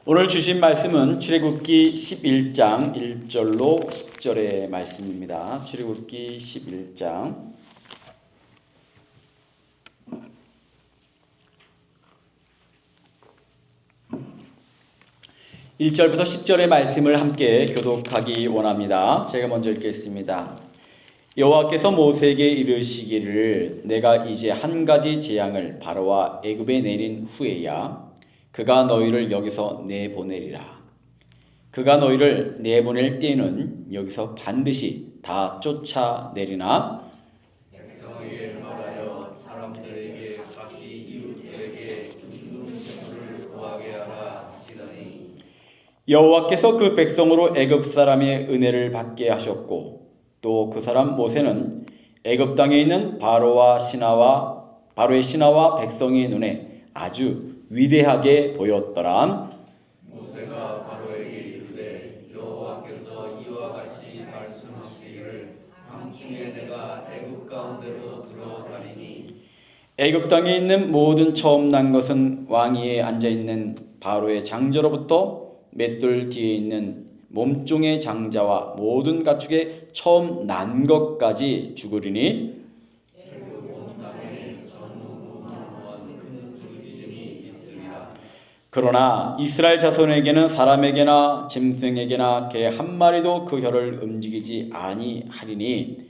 오늘 주신 말씀은 출애굽기 11장 1절로 10절의 말씀입니다. 출애굽기 11장 1절부터 10절의 말씀을 함께 교독하기 원합니다. 제가 먼저 읽겠습니다. 여호와께서 모세에게 이르시기를 내가 이제 한 가지 재앙을 바로와 애굽에 내린 후에야 그가 너희를 여기서 내보내리라. 그가 너희를 내보낼 때에는 여기서 반드시 다 쫓아내리나 백성에게 말하여 사람들에게 각기 이웃들에게 중등생물을 구하게 하라 하시더니 여호와께서 그 백성으로 애굽 사람의 은혜를 받게 하셨고 또 그 사람 모세는 애굽 땅에 있는 바로의 신하와 백성의 눈에 아주 위대하게 보였더라. 모세가 바로에게 이르되 여호와께서 이와 같이 말씀하시기를 함중에 내가 애굽 가운데로 들어가리니 애굽 땅에 있는 모든 처음 난 것은 왕위에 앉아 있는 바로의 장자로부터 맷돌 뒤에 있는 몸종의 장자와 모든 가축의 처음 난 것까지 죽으리니 애굽 온 땅에 전무후무한 큰 부르짖음이 있으리라. 그러나 이스라엘 자손에게는 사람에게나 짐승에게나 개 한 마리도 그 혀를 움직이지 아니하리니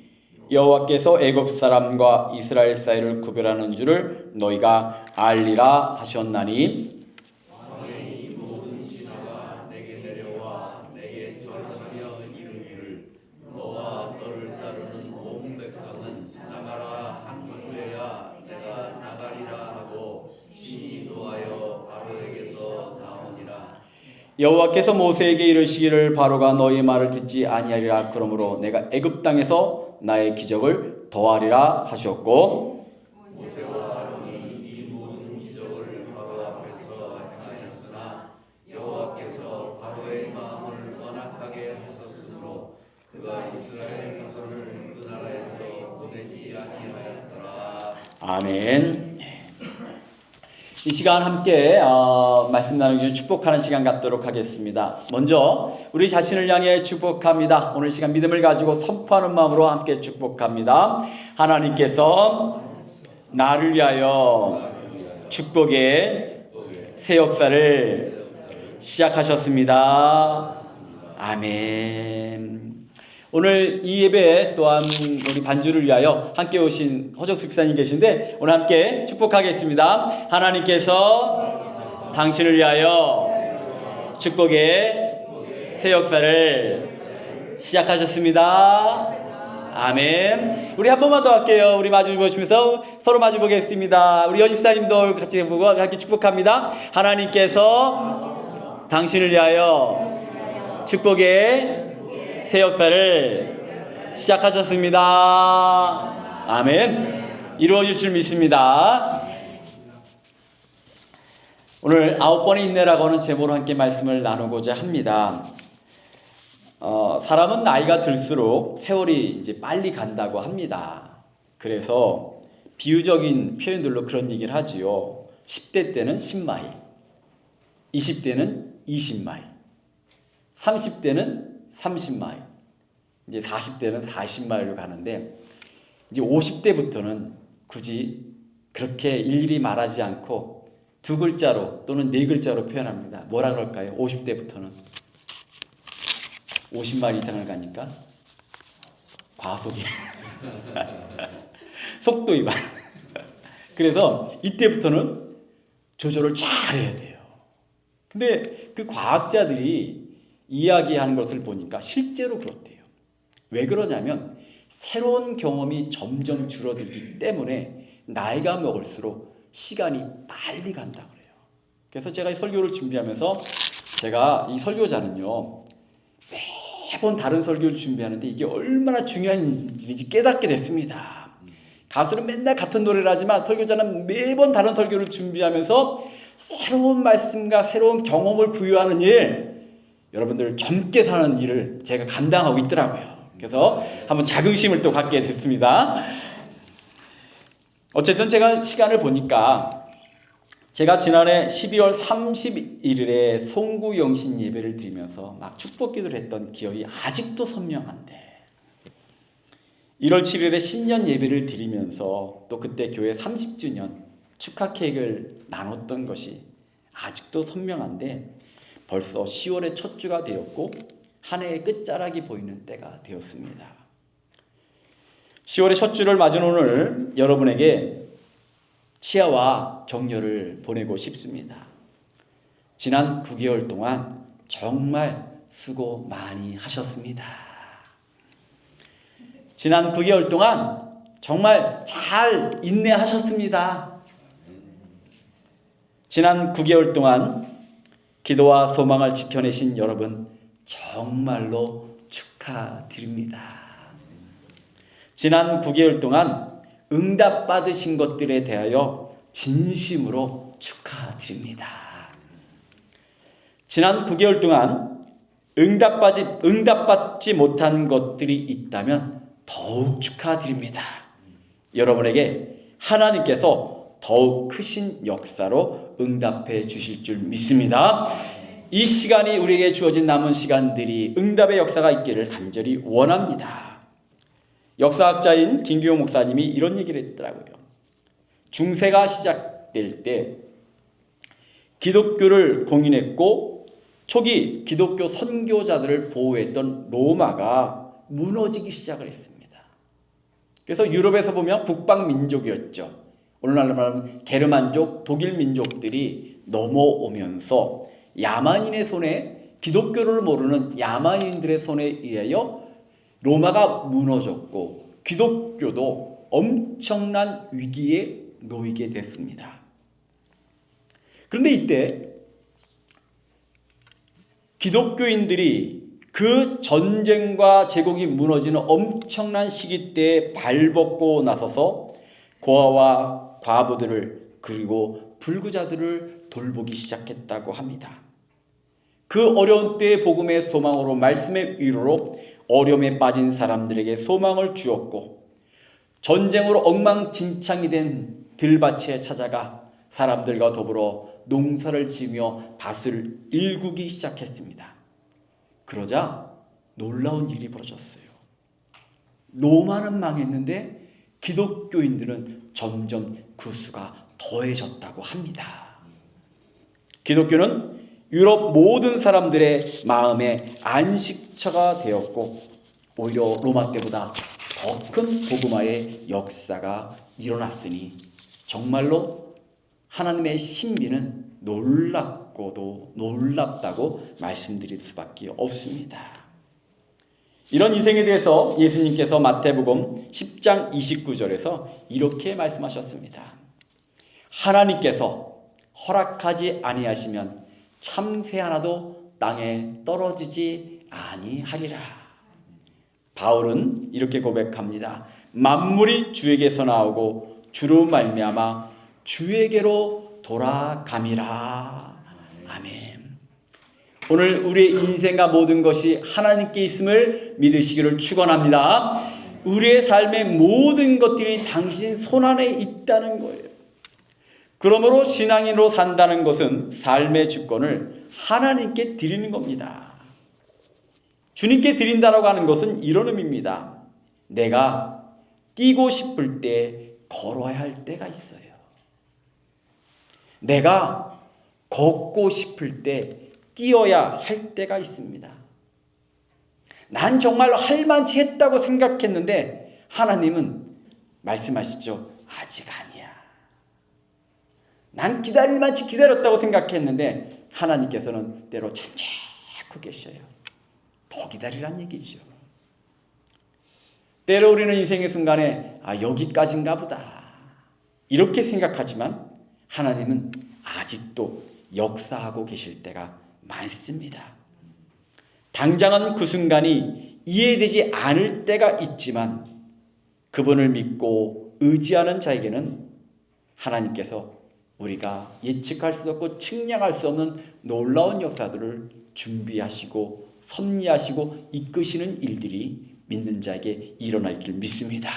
여호와께서 애굽 사람과 이스라엘 사이를 구별하는 줄을 너희가 알리라 하셨나니 왕의 이 모든 신하가 내게 내려와 내게 절하며 이르기를 너와 너를 따르는 온 백성은 나가라 한 후에야 내가 나가리라 하고 신이 노하여 바로에게서 나오니라. 여호와께서 모세에게 이르시기를 바로가 너희 말을 듣지 아니하리라 그러므로 내가 애굽 땅에서 나의 기적을 더하리라 하셨고 모세와 아론이 이 모든 기적을 바로 앞에서 행하였으나 여호와께서 바로의 마음을 완악하게 하셨으므로 그가 이스라엘 자손을 그 나라에서 보내지 아니하였더라. 아멘. 이 시간 함께 말씀 나누기 전 축복하는 시간 갖도록 하겠습니다. 먼저 우리 자신을 향해 축복합니다. 오늘 시간 믿음을 가지고 선포하는 마음으로 함께 축복합니다. 하나님께서 나를 위하여 축복의 새 역사를 시작하셨습니다. 아멘. 오늘 이 예배 또한 우리 반주를 위하여 함께 오신 허정수 집사님 계신데 오늘 함께 축복하겠습니다. 하나님께서 당신을 위하여 축복의 새 역사를 시작하셨습니다. 아멘. 우리 한 번만 더 할게요. 우리 마주 보시면서 서로 마주 보겠습니다. 우리 여집사님도 같이 보고 함께 축복합니다. 하나님께서 당신을 위하여 축복의 새 역사를 시작하셨습니다. 아멘. 이루어질 줄 믿습니다. 오늘 9번의 인내라고 하는 제목으로 함께 말씀을 나누고자 합니다. 사람은 나이가 들수록 세월이 이제 빨리 간다고 합니다. 그래서 비유적인 표현들로 그런 얘기를 하지요. 10대 때는 10마일, 20대는 20마일, 30대는 30마일, 이제 40대는 40마일로 가는데 이제 50대부터는 굳이 그렇게 일일이 말하지 않고 두 글자로 또는 네 글자로 표현합니다. 뭐라 그럴까요? 50대부터는 50마일 이상을 가니까 과속이 속도 위반. 그래서 이때부터는 조절을 잘 해야 돼요. 근데 그 과학자들이 이야기하는 것을 보니까 실제로 그렇대요. 왜 그러냐면 새로운 경험이 점점 줄어들기 때문에 나이가 먹을수록 시간이 빨리 간다고 그래요. 그래서 제가 이 설교를 준비하면서 제가 이 설교자는요 매번 다른 설교를 준비하는데 이게 얼마나 중요한 일인지 깨닫게 됐습니다. 가수는 맨날 같은 노래를 하지만 설교자는 매번 다른 설교를 준비하면서 새로운 말씀과 새로운 경험을 부여하는 일, 여러분들 젊게 사는 일을 제가 감당하고 있더라고요. 그래서 한번 자긍심을 또 갖게 됐습니다. 어쨌든 제가 시간을 보니까 제가 지난해 12월 31일에 송구 영신 예배를 드리면서 막 축복 기도를 했던 기억이 아직도 선명한데 1월 7일에 신년 예배를 드리면서 또 그때 교회 30주년 축하 케이크를 나눴던 것이 아직도 선명한데 벌써 10월의 첫 주가 되었고 한 해의 끝자락이 보이는 때가 되었습니다. 10월의 첫 주를 맞은 오늘 여러분에게 치아와 격려를 보내고 싶습니다. 지난 9개월 동안 정말 수고 많이 하셨습니다. 지난 9개월 동안 정말 잘 인내하셨습니다. 지난 9개월 동안 기도와 소망을 지켜내신 여러분 정말로 축하드립니다. 지난 9개월 동안 응답받으신 것들에 대하여 진심으로 축하드립니다. 지난 9개월 동안 응답받지 못한 것들이 있다면 더욱 축하드립니다. 여러분에게 하나님께서 더욱 크신 역사로 응답해 주실 줄 믿습니다. 이 시간이 우리에게 주어진 남은 시간들이 응답의 역사가 있기를 간절히 원합니다. 역사학자인 김규용 목사님이 이런 얘기를 했더라고요. 중세가 시작될 때 기독교를 공인했고 초기 기독교 선교자들을 보호했던 로마가 무너지기 시작을 했습니다. 그래서 유럽에서 보면 북방 민족이었죠. 오늘날로 말하면 게르만족, 독일 민족들이 넘어오면서 야만인의 손에, 기독교를 모르는 야만인들의 손에 의하여 로마가 무너졌고 기독교도 엄청난 위기에 놓이게 됐습니다. 그런데 이때 기독교인들이 그 전쟁과 제국이 무너지는 엄청난 시기 때에 발벗고 나서서 고아와 과부들을 그리고 불구자들을 돌보기 시작했다고 합니다. 그 어려운 때의 복음의 소망으로 말씀의 위로로 어려움에 빠진 사람들에게 소망을 주었고 전쟁으로 엉망진창이 된 들밭에 찾아가 사람들과 더불어 농사를 지으며 밭을 일구기 시작했습니다. 그러자 놀라운 일이 벌어졌어요. 로마는 망했는데 기독교인들은 점점 그 수가 더해졌다고 합니다. 기독교는 유럽 모든 사람들의 마음의 안식처가 되었고 오히려 로마 때보다 더 큰 복음화의 역사가 일어났으니 정말로 하나님의 신비는 놀랍고도 놀랍다고 말씀드릴 수밖에 없습니다. 이런 인생에 대해서 예수님께서 마태복음 10장 29절에서 이렇게 말씀하셨습니다. 하나님께서 허락하지 아니하시면 참새 하나도 땅에 떨어지지 아니하리라. 바울은 이렇게 고백합니다. 만물이 주에게서 나오고 주로 말미암아 주에게로 돌아감이라. 아멘. 오늘 우리의 인생과 모든 것이 하나님께 있음을 믿으시기를 축원합니다. 우리의 삶의 모든 것들이 당신 손안에 있다는 거예요. 그러므로 신앙인으로 산다는 것은 삶의 주권을 하나님께 드리는 겁니다. 주님께 드린다라고 하는 것은 이런 의미입니다. 내가 뛰고 싶을 때 걸어야 할 때가 있어요. 내가 걷고 싶을 때 뛰어야 할 때가 있습니다. 난 정말로 할만치 했다고 생각했는데 하나님은 말씀하시죠. 아직 아니야. 난 기다릴 만치 기다렸다고 생각했는데 하나님께서는 때로 참고 계셔요. 더 기다리란 얘기죠. 때로 우리는 인생의 순간에 여기까지인가 보다 이렇게 생각하지만 하나님은 아직도 역사하고 계실 때가 많습니다. 당장은 그 순간이 이해되지 않을 때가 있지만 그분을 믿고 의지하는 자에게는 하나님께서 우리가 예측할 수 없고 측량할 수 없는 놀라운 역사들을 준비하시고 섭리하시고 이끄시는 일들이 믿는 자에게 일어날 줄 믿습니다.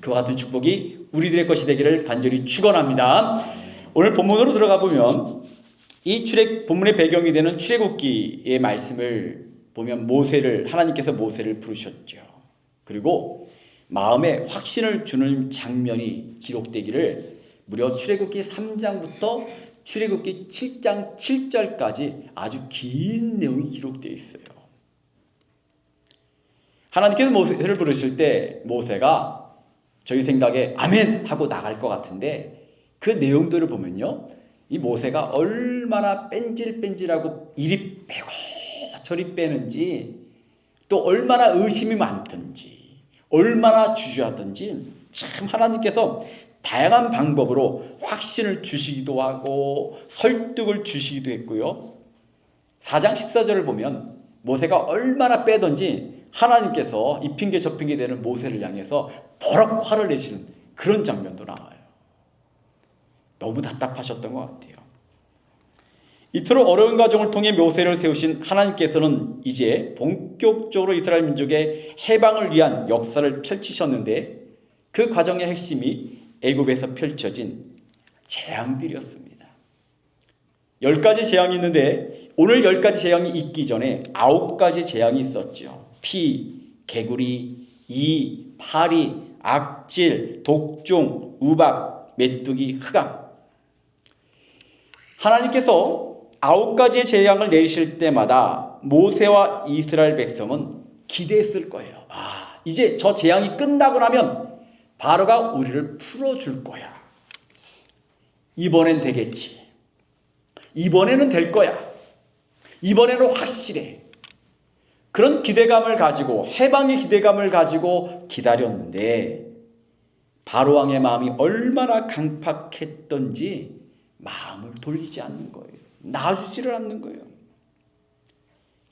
그와 같은 축복이 우리들의 것이 되기를 간절히 축원합니다. 오늘 본문으로 들어가 보면 이 본문의 배경이 되는 출애굽기의 말씀을 보면 하나님께서 모세를 부르셨죠. 그리고 마음에 확신을 주는 장면이 기록되기를 무려 출애굽기 3장부터 출애굽기 7장 7절까지 아주 긴 내용이 기록되어 있어요. 하나님께서 모세를 부르실 때 모세가 저희 생각에 아멘 하고 나갈 것 같은데 그 내용들을 보면요, 이 모세가 얼마나 뺀질뺀질하고 이리 빼고 저리 빼는지, 또 얼마나 의심이 많든지, 얼마나 주저하든지 참 하나님께서 다양한 방법으로 확신을 주시기도 하고 설득을 주시기도 했고요. 4장 14절을 보면 모세가 얼마나 빼든지 하나님께서 이 핑계 저 핑계 되는 모세를 향해서 버럭 화를 내시는 그런 장면도 나와요. 너무 답답하셨던 것 같아요. 이토록 어려운 과정을 통해 모세를 세우신 하나님께서는 이제 본격적으로 이스라엘 민족의 해방을 위한 역사를 펼치셨는데 그 과정의 핵심이 애굽에서 펼쳐진 재앙들이었습니다. 10가지 재앙이 있는데 오늘 10가지 재앙이 있기 전에 9가지 재앙이 있었죠. 피, 개구리, 이, 파리, 악질, 독종, 우박, 메뚜기, 흑암. 하나님께서 9가지의 재앙을 내리실 때마다 모세와 이스라엘 백성은 기대했을 거예요. 이제 저 재앙이 끝나고 나면 바로가 우리를 풀어줄 거야. 이번엔 되겠지. 이번에는 될 거야. 이번에는 확실해. 그런 기대감을 가지고, 해방의 기대감을 가지고 기다렸는데 바로왕의 마음이 얼마나 강팍했던지 마음을 돌리지 않는 거예요. 놔주지를 않는 거예요.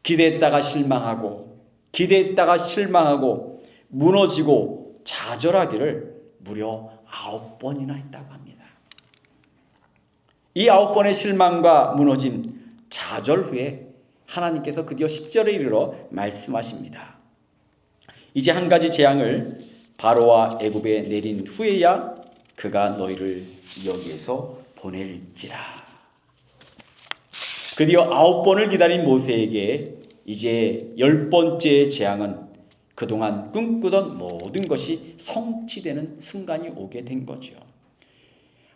기대했다가 실망하고, 기대했다가 실망하고, 무너지고 좌절하기를 무려 9번이나 했다고 합니다. 이 9번의 실망과 무너짐, 좌절 후에 하나님께서 드디어 10절에 이르러 말씀하십니다. 이제 한 가지 재앙을 바로와 애굽에 내린 후에야 그가 너희를 여기에서 보낼지라. 드디어 9번을 기다린 모세에게 이제 10번째 재앙은 그동안 꿈꾸던 모든 것이 성취되는 순간이 오게 된 거죠.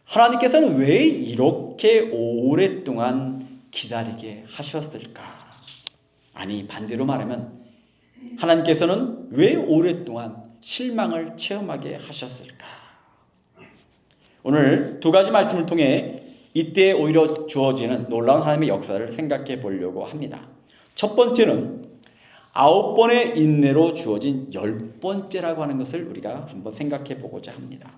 하나님께서는 왜 이렇게 오랫동안 기다리게 하셨을까? 아니, 반대로 말하면 하나님께서는 왜 오랫동안 실망을 체험하게 하셨을까? 오늘 2가지 말씀을 통해 이때 오히려 주어지는 놀라운 하나님의 역사를 생각해 보려고 합니다. 첫 번째는 9번의 인내로 주어진 10번째라고 하는 것을 우리가 한번 생각해 보고자 합니다.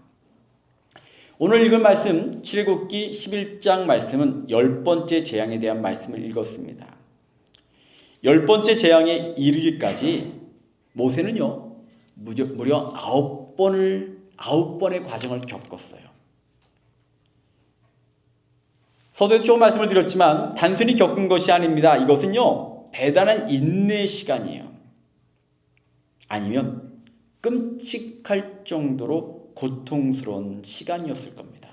오늘 읽은 말씀, 출애굽기 11장 말씀은 10번째 재앙에 대한 말씀을 읽었습니다. 10번째 재앙에 이르기까지 모세는요, 무려 9번의 과정을 겪었어요. 서두에 조금 말씀을 드렸지만 단순히 겪은 것이 아닙니다. 이것은요, 대단한 인내의 시간이에요. 아니면 끔찍할 정도로 고통스러운 시간이었을 겁니다.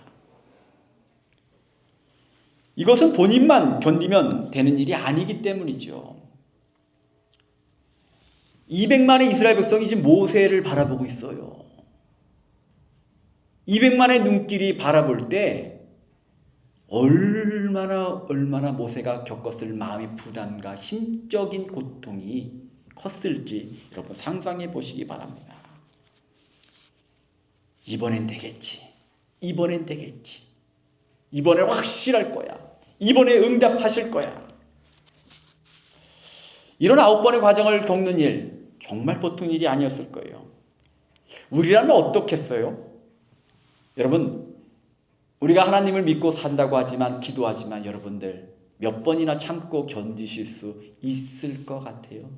이것은 본인만 견디면 되는 일이 아니기 때문이죠. 200만의 이스라엘 백성이 지금 모세를 바라보고 있어요. 200만의 눈길이 바라볼 때 얼마나 모세가 겪었을 마음의 부담과 심적인 고통이 컸을지 여러분 상상해 보시기 바랍니다. 이번엔 되겠지. 이번엔 되겠지. 이번엔 확실할 거야. 이번에 응답하실 거야. 이런 9번의 과정을 겪는 일, 정말 보통 일이 아니었을 거예요. 우리라면 어떻겠어요? 여러분, 우리가 하나님을 믿고 산다고 하지만, 기도하지만 여러분들 몇 번이나 참고 견디실 수 있을 것 같아요?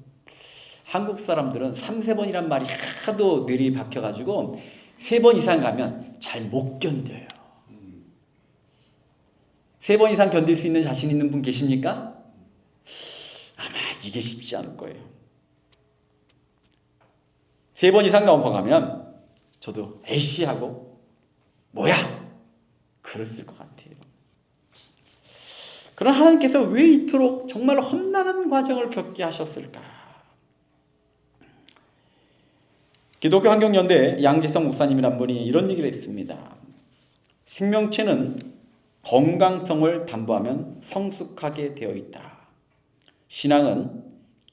한국 사람들은 3-4번이란 말이 하도 뇌리에 박혀가지고 3번 이상 가면 잘 못 견뎌요. 3번 이상 견딜 수 있는 자신 있는 분 계십니까? 아마 이게 쉽지 않을 거예요. 3번 이상 넘어가면 저도 에이씨 하고 뭐야? 그랬을 것 같아요. 그러나 하나님께서 왜 이토록 정말 험난한 과정을 겪게 하셨을까? 기독교 환경연대 양지성 목사님이란 분이 이런 얘기를 했습니다. 생명체는 건강성을 담보하면 성숙하게 되어 있다. 신앙은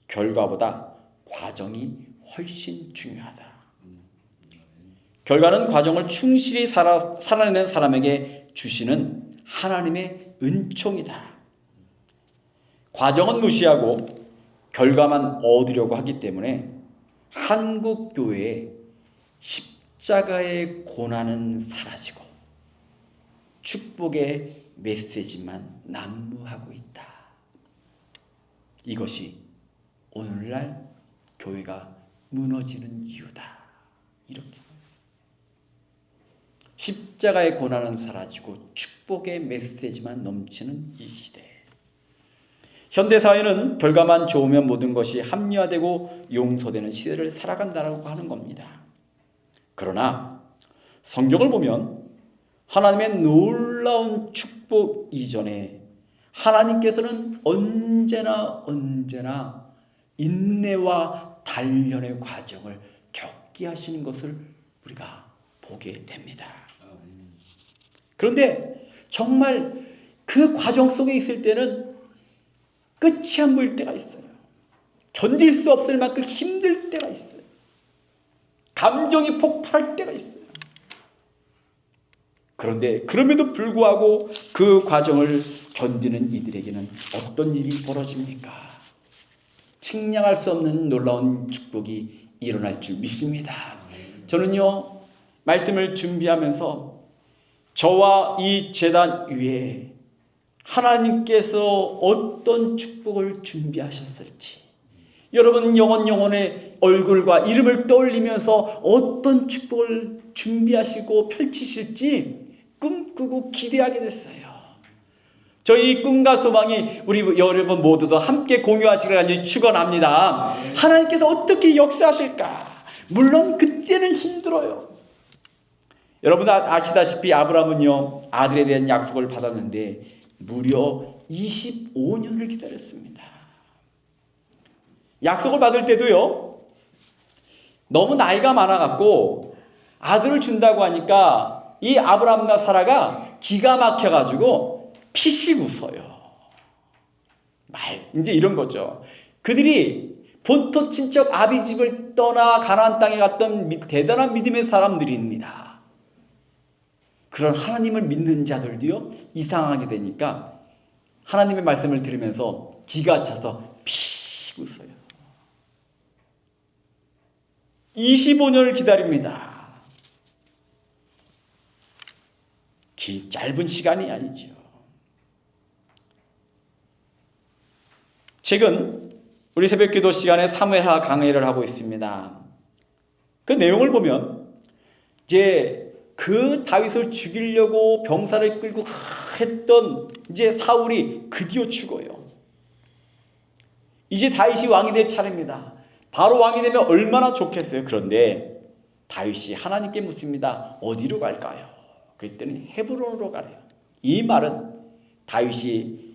결과보다 과정이 훨씬 중요하다. 결과는 과정을 충실히 살아내는 사람에게 주시는 하나님의 은총이다. 과정은 무시하고 결과만 얻으려고 하기 때문에 한국 교회의 십자가의 고난은 사라지고 축복의 메시지만 난무하고 있다. 이것이 오늘날 교회가 무너지는 이유다. 이렇게 십자가의 고난은 사라지고 축복의 메시지만 넘치는 이 시대. 현대사회는 결과만 좋으면 모든 것이 합리화되고 용서되는 시대를 살아간다고 하는 겁니다. 그러나 성경을 보면 하나님의 놀라운 축복 이전에 하나님께서는 언제나 인내와 단련의 과정을 겪게 하시는 것을 우리가 보게 됩니다. 그런데 정말 그 과정 속에 있을 때는 끝이 안 보일 때가 있어요. 견딜 수 없을 만큼 힘들 때가 있어요. 감정이 폭발할 때가 있어요. 그런데 그럼에도 불구하고 그 과정을 견디는 이들에게는 어떤 일이 벌어집니까? 측량할 수 없는 놀라운 축복이 일어날 줄 믿습니다. 저는요, 말씀을 준비하면서 저와 이 제단 위에 하나님께서 어떤 축복을 준비하셨을지, 여러분 영혼의 얼굴과 이름을 떠올리면서 어떤 축복을 준비하시고 펼치실지 꿈꾸고 기대하게 됐어요. 저희 꿈과 소망이 우리 여러분 모두도 함께 공유하시기를 간절히 축원합니다. 하나님께서 어떻게 역사하실까? 물론 그때는 힘들어요. 여러분 아시다시피 아브라함은요, 아들에 대한 약속을 받았는데 무려 25년을 기다렸습니다. 약속을 받을 때도요, 너무 나이가 많아갖고 아들을 준다고 하니까 이 아브라함과 사라가 기가 막혀가지고 피식 웃어요. 이제 이런 거죠. 그들이 본토 친척 아비 집을 떠나 가나안 땅에 갔던 대단한 믿음의 사람들입니다. 그런 하나님을 믿는 자들도요, 이상하게 되니까 하나님의 말씀을 들으면서 기가 차서 피 웃어요. 25년을 기다립니다. 짧은 시간이 아니죠. 최근 우리 새벽기도 시간에 사무엘하 강해를 하고 있습니다. 그 내용을 보면 이제 그 다윗을 죽이려고 병사를 끌고 했던 이제 사울이 드디어 죽어요. 이제 다윗이 왕이 될 차례입니다. 바로 왕이 되면 얼마나 좋겠어요. 그런데 다윗이 하나님께 묻습니다. 어디로 갈까요? 그랬더니 헤브론으로 가래요. 이 말은 다윗이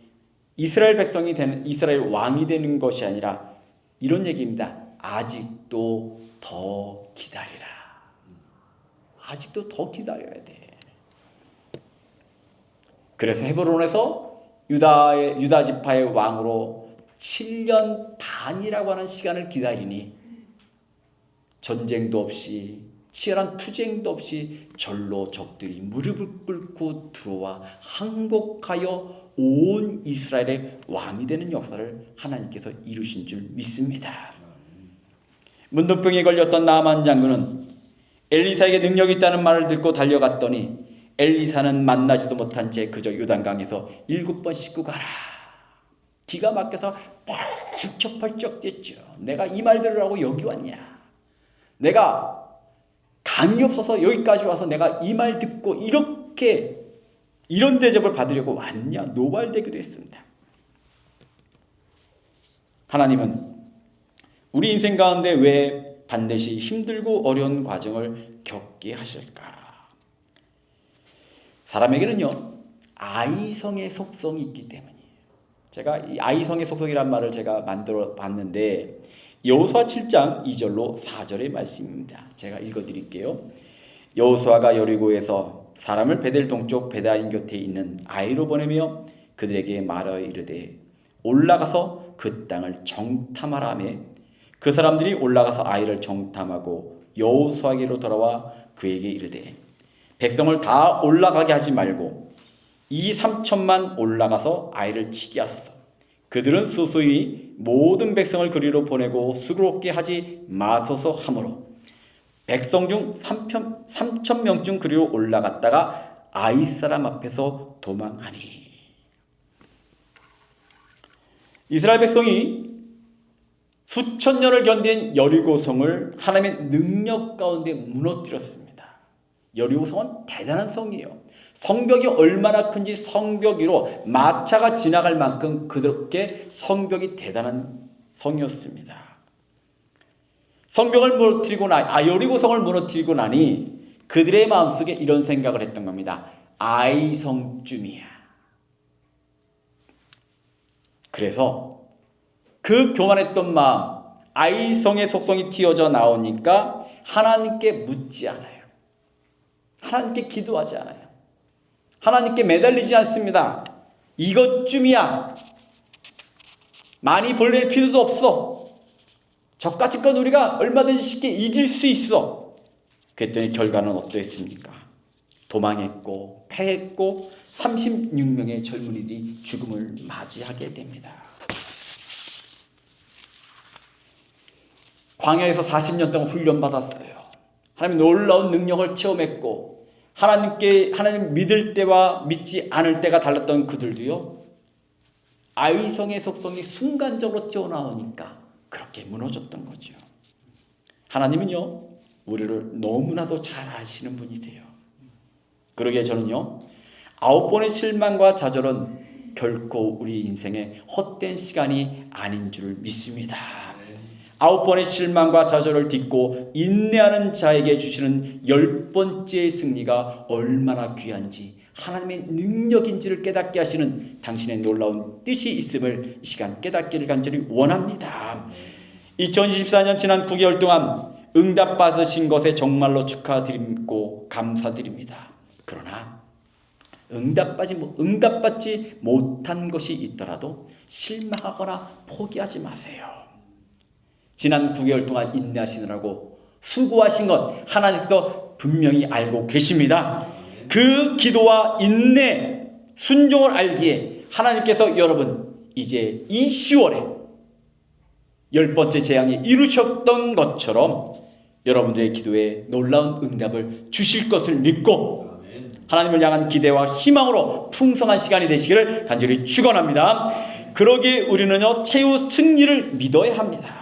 이스라엘 백성이 되는, 이스라엘 왕이 되는 것이 아니라 이런 얘기입니다. 아직도 더 기다리라. 아직도 더 기다려야 돼. 그래서 헤브론에서 유다 지파의 왕으로 7년 반이라고 하는 시간을 기다리니 전쟁도 없이 치열한 투쟁도 없이 절로 적들이 무릎을 꿇고 들어와 항복하여 온 이스라엘의 왕이 되는 역사를 하나님께서 이루신 줄 믿습니다. 문둥병에 걸렸던 나만 장군은 엘리사에게 능력이 있다는 말을 듣고 달려갔더니 엘리사는 만나지도 못한 채 그저 요단강에서 7번 씻고 가라. 기가 막혀서 펄쩍펄쩍 뛰었죠. 내가 이 말 들으라고 여기 왔냐? 내가 강이 없어서 여기까지 와서 내가 이 말 듣고 이런 대접을 받으려고 왔냐? 노발되기도 했습니다. 하나님은 우리 인생 가운데 왜 반드시 힘들고 어려운 과정을 겪게 하실까? 사람에게는요, 아이성의 속성이 있기 때문이에요. 제가 이 아이성의 속성이란 말을 제가 만들어 봤는데 여호수아 7장 2절로 4절의 말씀입니다. 제가 읽어 드릴게요. 여호수아가 여리고에서 사람을 베델 동쪽 베다인 곁에 있는 아이로 보내며 그들에게 말하여 이르되 올라가서 그 땅을 정탐하라 하매 그 사람들이 올라가서 아이를 정탐하고 여호수아에게로 돌아와 그에게 이르되 백성을 다 올라가게 하지 말고 2,3천만 올라가서 아이를 치게 하소서. 그들은 수수히 모든 백성을 그리로 보내고 수고롭게 하지 마소서 하므로 백성 중 3,000명쯤 그리로 올라갔다가 아이 사람 앞에서 도망하니. 이스라엘 백성이 수천 년을 견딘 여리고성을 하나님의 능력 가운데 무너뜨렸습니다. 여리고성은 대단한 성이에요. 성벽이 얼마나 큰지 성벽 위로 마차가 지나갈 만큼 그렇게 성벽이 대단한 성이었습니다. 성벽을 무너뜨리고 여리고성을 무너뜨리고 나니 그들의 마음속에 이런 생각을 했던 겁니다. 아이성쯤이야. 그래서 그 교만했던 마음, 아이성의 속성이 튀어져 나오니까 하나님께 묻지 않아요. 하나님께 기도하지 않아요. 하나님께 매달리지 않습니다. 이것쯤이야. 많이 벌릴 필요도 없어. 저까짓 건 우리가 얼마든지 쉽게 이길 수 있어. 그랬더니 결과는 어떠했습니까? 도망했고 패했고 36명의 젊은이들이 죽음을 맞이하게 됩니다. 광야에서 40년 동안 훈련받았어요. 하나님 놀라운 능력을 체험했고 하나님 믿을 때와 믿지 않을 때가 달랐던 그들도요. 아이성의 속성이 순간적으로 튀어나오니까 그렇게 무너졌던 거죠. 하나님은요. 우리를 너무나도 잘 아시는 분이세요. 그러기에 저는요. 9번의 실망과 좌절은 결코 우리 인생의 헛된 시간이 아닌 줄 믿습니다. 9번의 실망과 좌절을 딛고 인내하는 자에게 주시는 10번째의 승리가 얼마나 귀한지 하나님의 능력인지를 깨닫게 하시는 당신의 놀라운 뜻이 있음을 이 시간 깨닫기를 간절히 원합니다. 2024년 지난 9개월 동안 응답받으신 것에 정말로 축하드리고 감사드립니다. 그러나 응답받지 못한 것이 있더라도 실망하거나 포기하지 마세요. 지난 9개월 동안 인내하시느라고 수고하신 것 하나님께서 분명히 알고 계십니다. 그 기도와 인내, 순종을 알기에 하나님께서 여러분 이제 이 10월에 10번째 재앙이 이루셨던 것처럼 여러분들의 기도에 놀라운 응답을 주실 것을 믿고 하나님을 향한 기대와 희망으로 풍성한 시간이 되시기를 간절히 축원합니다. 그러기에 우리는요 최후 승리를 믿어야 합니다.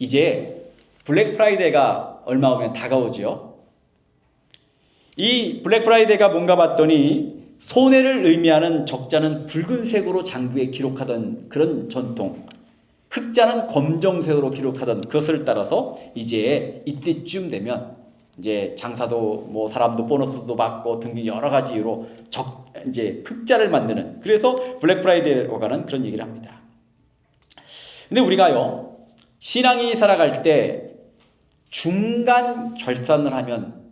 이제 블랙 프라이데이가 얼마 후면 다가오죠. 이 블랙 프라이데이가 뭔가 봤더니 손해를 의미하는 적자는 붉은색으로 장부에 기록하던 그런 전통, 흑자는 검정색으로 기록하던 그것을 따라서 이제 이때쯤 되면 이제 장사도 뭐 사람도 보너스도 받고 등등 여러 가지 이유로 이제 흑자를 만드는, 그래서 블랙 프라이데이라고 하는 그런 얘기를 합니다. 근데 우리가요 신앙인이 살아갈 때 중간 결산을 하면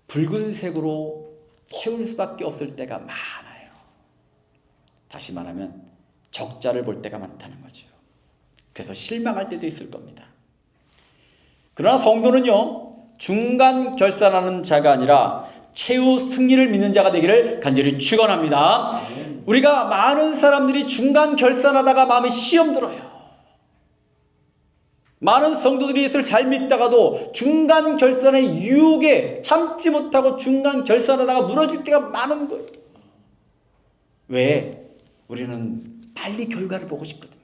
붉은색으로 채울 수밖에 없을 때가 많아요. 다시 말하면 적자를 볼 때가 많다는 거죠. 그래서 실망할 때도 있을 겁니다. 그러나 성도는요 중간 결산하는 자가 아니라 최후 승리를 믿는 자가 되기를 간절히 축원합니다. 우리가 많은 사람들이 중간 결산하다가 마음에 시험 들어요. 많은 성도들이 예수를 잘 믿다가도 중간 결산의 유혹에 참지 못하고 중간 결산하다가 무너질 때가 많은 거예요. 왜? 우리는 빨리 결과를 보고 싶거든요.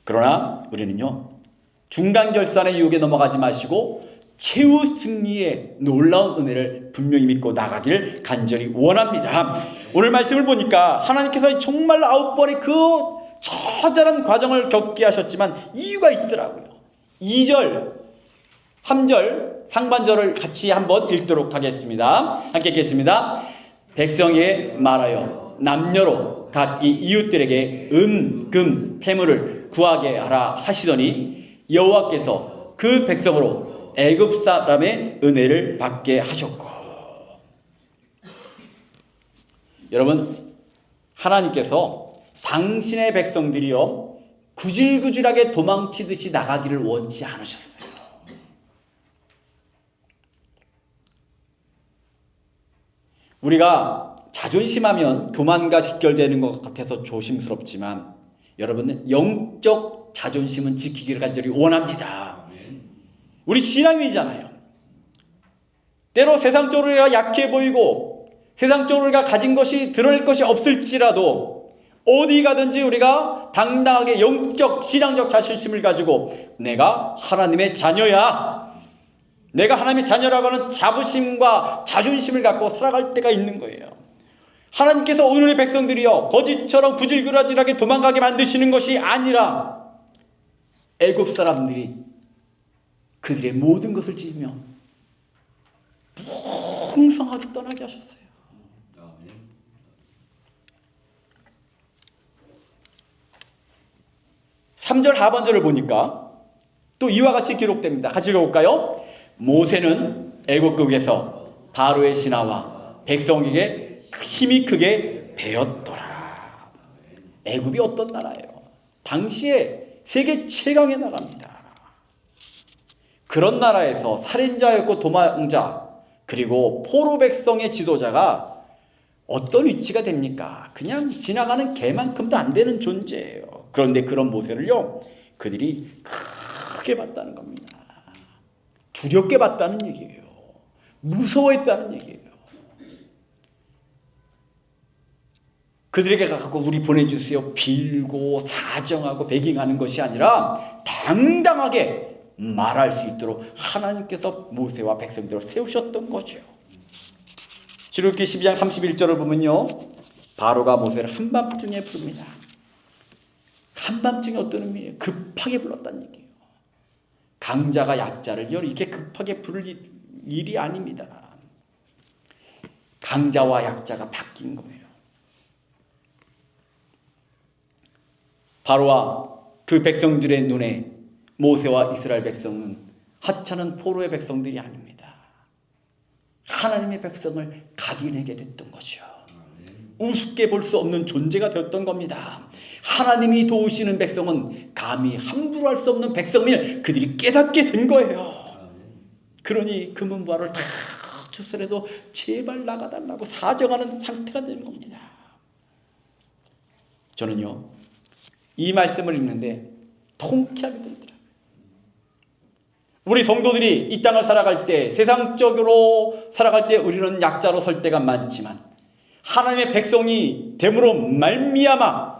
그러나 우리는요 중간 결산의 유혹에 넘어가지 마시고 최후 승리의 놀라운 은혜를 분명히 믿고 나가길 간절히 원합니다. 오늘 말씀을 보니까 하나님께서 정말 9번의 그 처절한 과정을 겪게 하셨지만 이유가 있더라고요. 2절, 3절 상반절을 같이 한번 읽도록 하겠습니다. 함께 읽겠습니다. 백성에게 말하여 남녀로 각기 이웃들에게 은, 금, 폐물을 구하게 하라 하시더니 여호와께서 그 백성으로 애굽 사람의 은혜를 받게 하셨고. 여러분, 하나님께서 당신의 백성들이요 구질구질하게 도망치듯이 나가기를 원치 않으셨어요. 우리가 자존심하면 교만과 직결되는 것 같아서 조심스럽지만 여러분은 영적 자존심은 지키기를 간절히 원합니다. 우리 신앙인이잖아요. 때로 세상적으로 우리가 약해 보이고 세상적으로 우리가 가진 것이 드러낼 것이 없을지라도 어디 가든지 우리가 당당하게 영적 신앙적 자존심을 가지고 내가 하나님의 자녀야, 내가 하나님의 자녀라고 하는 자부심과 자존심을 갖고 살아갈 때가 있는 거예요. 하나님께서 오늘의 백성들이요 거짓처럼 구질구질하게 도망가게 만드시는 것이 아니라 애굽 사람들이 그들의 모든 것을 지으며 풍성하게 떠나게 하셨어요. 3절 하반절을 보니까 또 이와 같이 기록됩니다. 같이 읽어볼까요? 모세는 애국국에서 바로의 신하와 백성에게 힘이 크게 배웠더라. 애굽이 어떤 나라예요? 당시에 세계 최강의 나라입니다. 그런 나라에서 살인자였고 도망자 그리고 포로 백성의 지도자가 어떤 위치가 됩니까? 그냥 지나가는 개만큼도 안 되는 존재예요. 그런데 그런 모세를요 그들이 크게 봤다는 겁니다. 두렵게 봤다는 얘기예요. 무서워했다는 얘기예요. 그들에게 가서 우리 보내주세요 빌고 사정하고 베깅하는 것이 아니라 당당하게 말할 수 있도록 하나님께서 모세와 백성들을 세우셨던 거죠. 출애굽기 12장 31절을 보면요 바로가 모세를 한밤중에 부릅니다. 한밤중에 어떤 의미예요? 급하게 불렀다는 얘기예요. 강자가 약자를 이렇게 급하게 부를 일이 아닙니다. 강자와 약자가 바뀐 거예요. 바로와 그 백성들의 눈에 모세와 이스라엘 백성은 하찮은 포로의 백성들이 아닙니다. 하나님의 백성을 각인하게 됐던 거죠. 우습게 볼 수 없는 존재가 되었던 겁니다. 하나님이 도우시는 백성은 감히 함부로 할 수 없는 백성임을 그들이 깨닫게 된 거예요. 그러니 금은부화를 다 주더라도 제발 나가달라고 사정하는 상태가 되는 겁니다. 저는요 이 말씀을 읽는데 통쾌하게 들더라고요. 우리 성도들이 이 땅을 살아갈 때 세상적으로 살아갈 때 우리는 약자로 설 때가 많지만 하나님의 백성이 됨으로 말미암아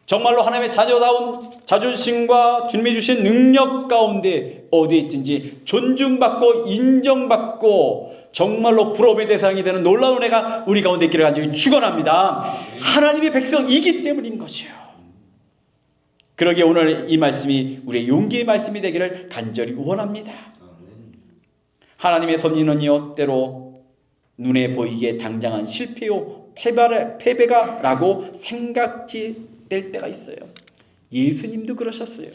정말로 하나님의 자녀다운 자존심과 주님이 주신 능력 가운데 어디에 있든지 존중받고 인정받고 정말로 부러움의 대상이 되는 놀라운 은혜가 우리 가운데 있기를 간절히 축원합니다. 하나님의 백성이기 때문인 거죠. 그러기에 오늘 이 말씀이 우리의 용기의 말씀이 되기를 간절히 원합니다. 하나님의 섭리는요 때로 눈에 보이기에 당장한 실패요 패배가라고 생각될 때가 있어요. 예수님도 그러셨어요.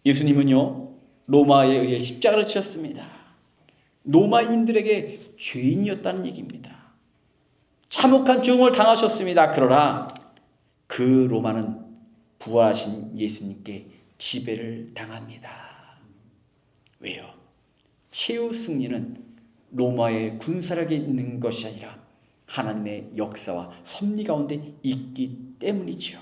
예수님은요 로마에 의해 십자가를 지셨습니다. 로마인들에게 죄인이었다는 얘기입니다. 참혹한 죽음을 당하셨습니다. 그러나 그 로마는 부활하신 예수님께 지배를 당합니다. 왜요? 최후 승리는 로마의 군사력에 있는 것이 아니라 하나님의 역사와 섭리 가운데 있기 때문이죠.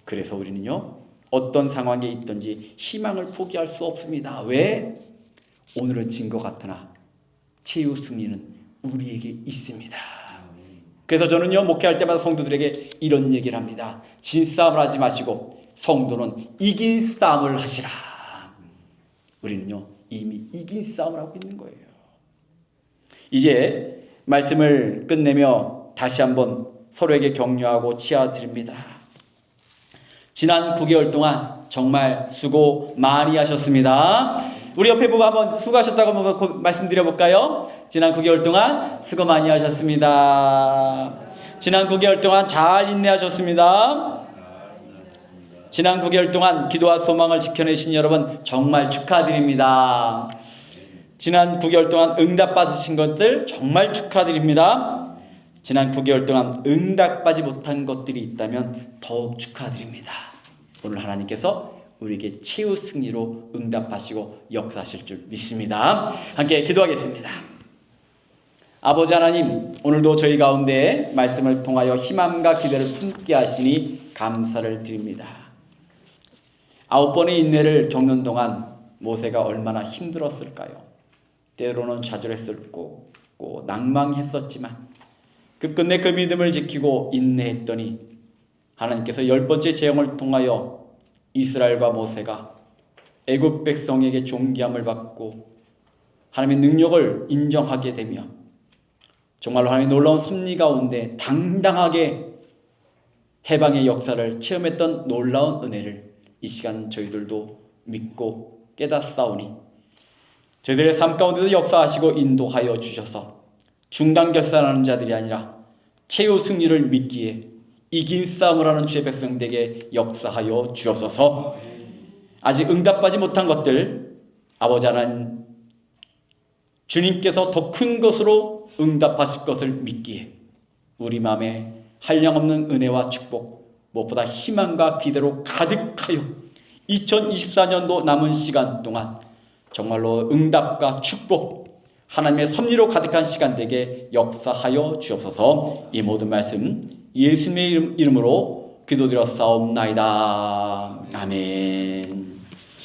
그래서 우리는요 어떤 상황에 있든지 희망을 포기할 수 없습니다. 왜? 오늘은 진 것 같으나 최후 승리는 우리에게 있습니다. 그래서 저는요 목회할 때마다 성도들에게 이런 얘기를 합니다. 진싸움을 하지 마시고 성도는 이긴 싸움을 하시라. 우리는요 이미 이긴 싸움을 하고 있는 거예요. 이제 말씀을 끝내며 다시 한번 서로에게 격려하고 치아드립니다. 지난 9개월 동안 정말 수고 많이 하셨습니다. 우리 옆에 보고 한번 수고하셨다고 한번 말씀드려볼까요? 지난 9개월 동안 수고 많이 하셨습니다. 지난 9개월 동안 잘 인내하셨습니다. 지난 9개월 동안 기도와 소망을 지켜내신 여러분 정말 축하드립니다. 지난 9개월 동안 응답받으신 것들 정말 축하드립니다. 지난 9개월 동안 응답받지 못한 것들이 있다면 더욱 축하드립니다. 오늘 하나님께서 우리에게 최후 승리로 응답하시고 역사하실 줄 믿습니다. 함께 기도하겠습니다. 아버지 하나님, 오늘도 저희 가운데 말씀을 통하여 희망과 기대를 품게 하시니 감사를 드립니다. 9번의 인내를 겪는 동안 모세가 얼마나 힘들었을까요? 때로는 좌절했었고 낭망했었지만 끝끝내 그 믿음을 지키고 인내했더니 하나님께서 10번째 재앙을 통하여 이스라엘과 모세가 애굽 백성에게 존귀함을 받고 하나님의 능력을 인정하게 되며 정말로 하나님의 놀라운 섭리 가운데 당당하게 해방의 역사를 체험했던 놀라운 은혜를 이 시간 저희들도 믿고 깨닫사오니 저희들의 삶 가운데도 역사하시고 인도하여 주셔서 중단결산하는 자들이 아니라 최후 승리를 믿기에 이긴 싸움을 하는 주의 백성들에게 역사하여 주옵소서. 아직 응답받지 못한 것들 아버지 하나님 주님께서 더 큰 것으로 응답하실 것을 믿기에 우리 마음에 한량없는 은혜와 축복 무엇보다 희망과 기대로 가득하여 2024년도 남은 시간 동안 정말로 응답과 축복 하나님의 섭리로 가득한 시간 되게 역사하여 주옵소서. 이 모든 말씀 예수님의 이름으로 기도드렸사옵나이다. 아멘.